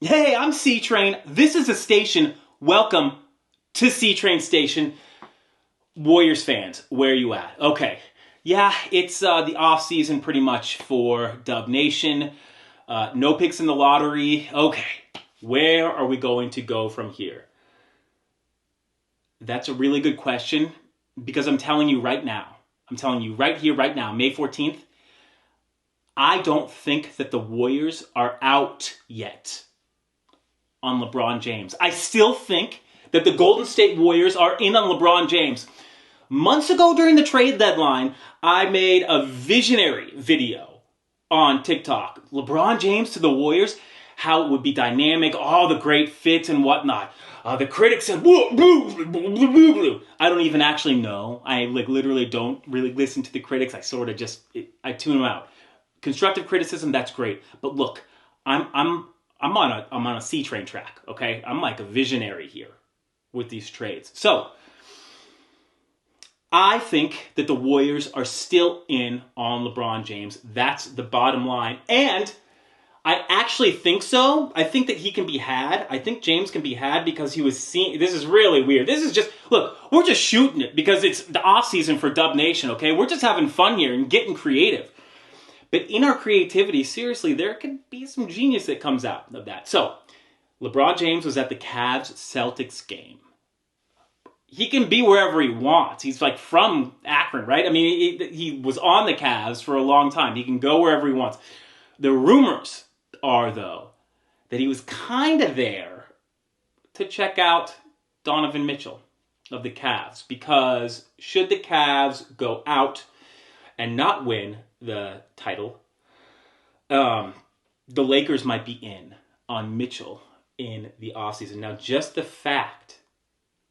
Hey, I'm C-Train. This is a station. Welcome to C-Train Station. Warriors fans, where are you at? Okay. Yeah, it's the offseason pretty much for Dub Nation. No picks in the lottery. Okay. Where are we going to go from here? That's a really good question because I'm telling you right now. I'm telling you right here, right now, May 14th. I don't think that the Warriors are out yet on LeBron James. I still think that the Golden State Warriors are in on LeBron James. Months ago during the trade deadline, I made a visionary video on TikTok. LeBron James to the Warriors, how it would be dynamic, all the great fits and whatnot. The critics said, boo, boo, boo, boo, boo. I don't even actually know. I literally don't really listen to the critics. I sort of just, I tune them out. Constructive criticism, that's great. But look, I'm on a C-Train track, okay? I'm like a visionary here with these trades. So, I think that the Warriors are still in on LeBron James. That's the bottom line. And I actually think so. I think that he can be had. I think James can be had because he was seen. This is really weird. This is just, look, we're just shooting it because it's the offseason for Dub Nation, okay? We're just having fun here and getting creative. But in our creativity, seriously, there could be some genius that comes out of that. So, LeBron James was at the Cavs-Celtics game. He can be wherever he wants. He's like from Akron, right? I mean, he was on the Cavs for a long time. He can go wherever he wants. The rumors are, though, that he was kind of there to check out Donovan Mitchell of the Cavs. Because should the Cavs go out and not win the title, the Lakers might be in on Mitchell in the offseason. Now, just the fact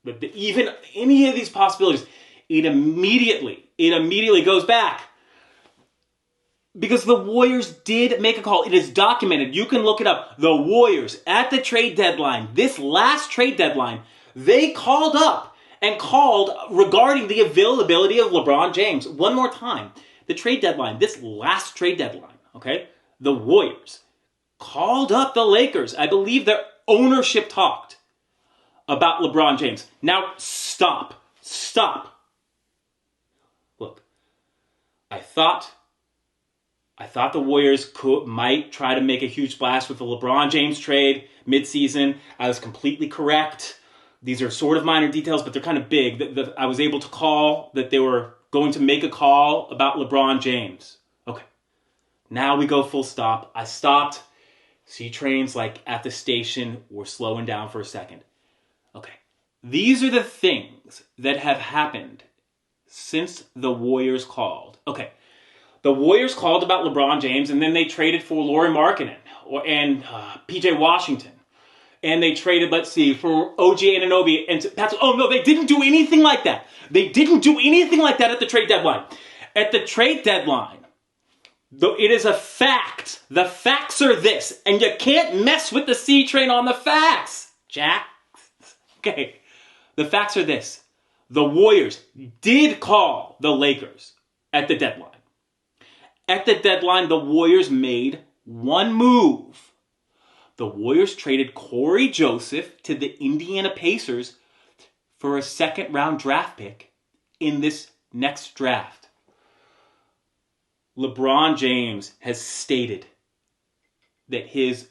that even any of these possibilities, it immediately goes back. Because the Warriors did make a call. It is documented. You can look it up. The Warriors, at the trade deadline, this last trade deadline, they called up and called regarding the availability of LeBron James. One more time. The trade deadline, this last trade deadline, okay? The Warriors called up the Lakers. I believe their ownership talked about LeBron James. Now, stop. Look, I thought the Warriors might try to make a huge splash with the LeBron James trade midseason. I was completely correct. These are sort of minor details, but they're kind of big. I was able to call that they were going to make a call about LeBron James. Okay. Now we go full stop. I stopped. C-Train's like at the station. We're slowing down for a second. Okay. These are the things that have happened since the Warriors called. Okay. The Warriors called about LeBron James, and then they traded for Lauri Markkanen and P.J. Washington. And they traded, for OG Anunoby and Patrick. Oh, no, they didn't do anything like that. They didn't do anything like that at the trade deadline. At the trade deadline, though it is a fact. The facts are this. And you can't mess with the C-Train on the facts, Jack. Okay. The facts are this. The Warriors did call the Lakers at the deadline. At the deadline, the Warriors made one move. The Warriors traded Corey Joseph to the Indiana Pacers for a second-round draft pick in this next draft. LeBron James has stated that his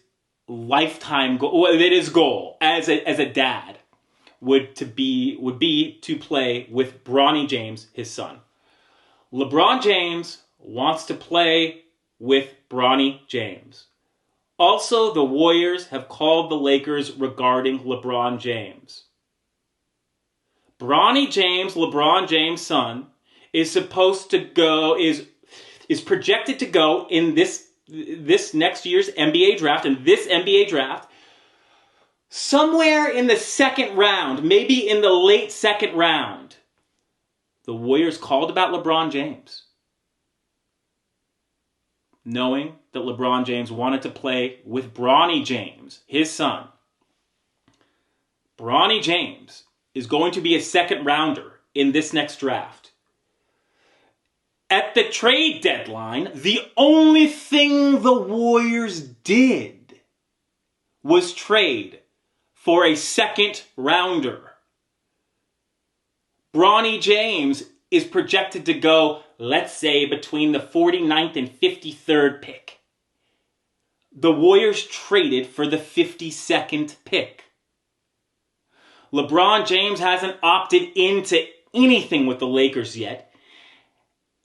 lifetime goal, that his goal as a dad, would be to play with Bronny James, his son. LeBron James wants to play with Bronny James. Also, the Warriors have called the Lakers regarding LeBron James. Bronny James, LeBron James' son, is supposed to go, is projected to go in this next year's NBA draft, and this NBA draft, somewhere in the second round, maybe in the late second round. The Warriors called about LeBron James, knowing that LeBron James wanted to play with Bronny James, his son. Bronny James is going to be a second rounder in this next draft. At the trade deadline, the only thing the Warriors did was trade for a second rounder. Bronny James is projected to go, let's say, between the 49th and 53rd pick. The Warriors traded for the 52nd pick. LeBron James hasn't opted into anything with the Lakers yet.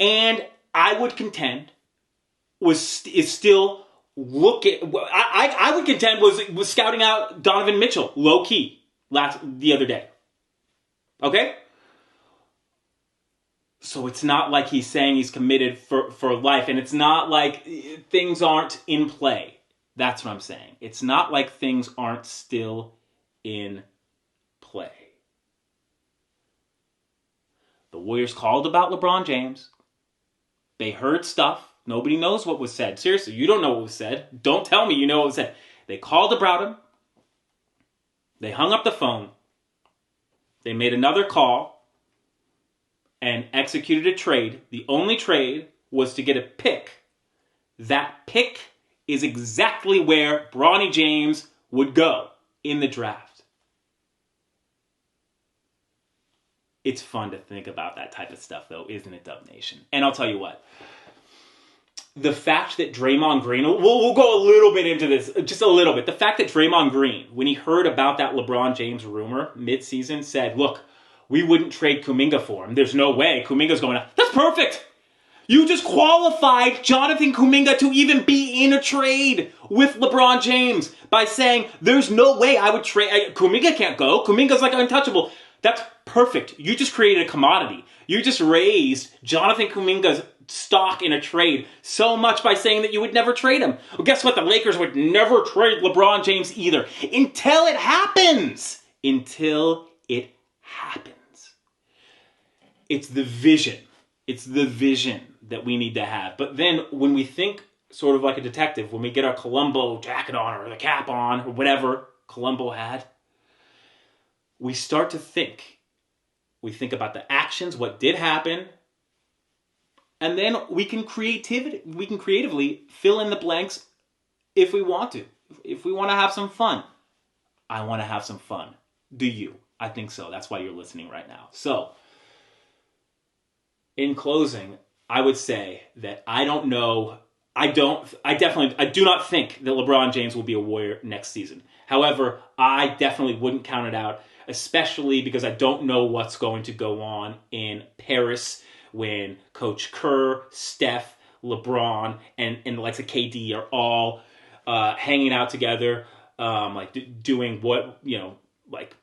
And I would contend is still looking. I would contend was scouting out Donovan Mitchell low key the other day. Okay? So it's not like he's saying he's committed for life, and it's not like things aren't in play. That's what I'm saying. It's not like things aren't still in play. The Warriors called about LeBron James. They heard stuff. Nobody knows what was said. Seriously, you don't know what was said. Don't tell me you know what was said. They called about him. They hung up the phone. They made another call and executed a trade. The only trade was to get a pick. That pick is exactly where Bronny James would go in the draft. It's fun to think about that type of stuff, though, isn't it, Dub Nation? And I'll tell you what. The fact that Draymond Green, we'll go a little bit into this, just a little bit. The fact that Draymond Green, when he heard about that LeBron James rumor mid-season, said, look, we wouldn't trade Kuminga for him. There's no way. Kuminga's going out. That's perfect. You just qualified Jonathan Kuminga to even be in a trade with LeBron James by saying, there's no way I would trade. Kuminga can't go. Kuminga's like untouchable. That's perfect. You just created a commodity. You just raised Jonathan Kuminga's stock in a trade so much by saying that you would never trade him. Well, guess what? The Lakers would never trade LeBron James either. Until it happens. Until it happens. It's the vision. It's the vision that we need to have. But then when we think sort of like a detective, when we get our Columbo jacket on or the cap on or whatever Columbo had, we start to think. We think about the actions, what did happen, and then we can creatively fill in the blanks if we want to. If we want to have some fun. I want to have some fun. Do you? I think so. That's why you're listening right now. So, in closing, I would say that I don't know. I do not think that LeBron James will be a Warrior next season. However, I definitely wouldn't count it out, especially because I don't know what's going to go on in Paris when Coach Kerr, Steph, LeBron, and the likes of KD are all hanging out together, doing what, like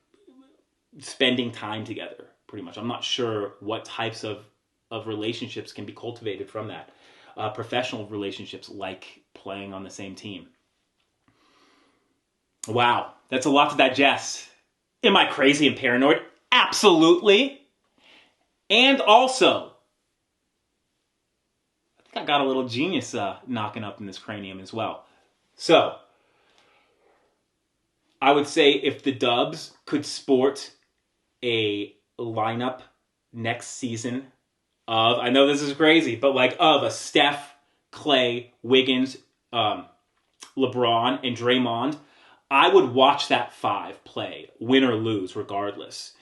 spending time together, pretty much. I'm not sure what types of relationships can be cultivated from that. Professional relationships like playing on the same team. Wow, that's a lot to digest. Am I crazy and paranoid? Absolutely. And also, I think I got a little genius knocking up in this cranium as well. So, I would say if the Dubs could sport a lineup next season of, I know this is crazy, but of a Steph, Clay, Wiggins, LeBron, and Draymond, I would watch that five play, win or lose, regardless.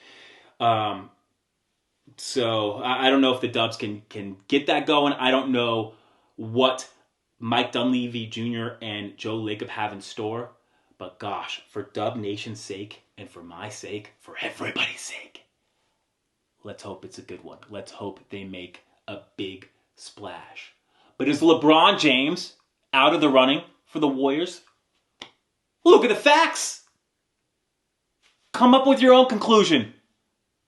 So I don't know if the Dubs can get that going. I don't know what Mike Dunleavy Jr. and Joe Lacob have in store. But gosh, for Dub Nation's sake and for my sake, for everybody's sake, let's hope it's a good one. Let's hope they make a big splash. But is LeBron James out of the running for the Warriors? Look at the facts. Come up with your own conclusion.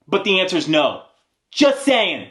But the answer is no. Just saying.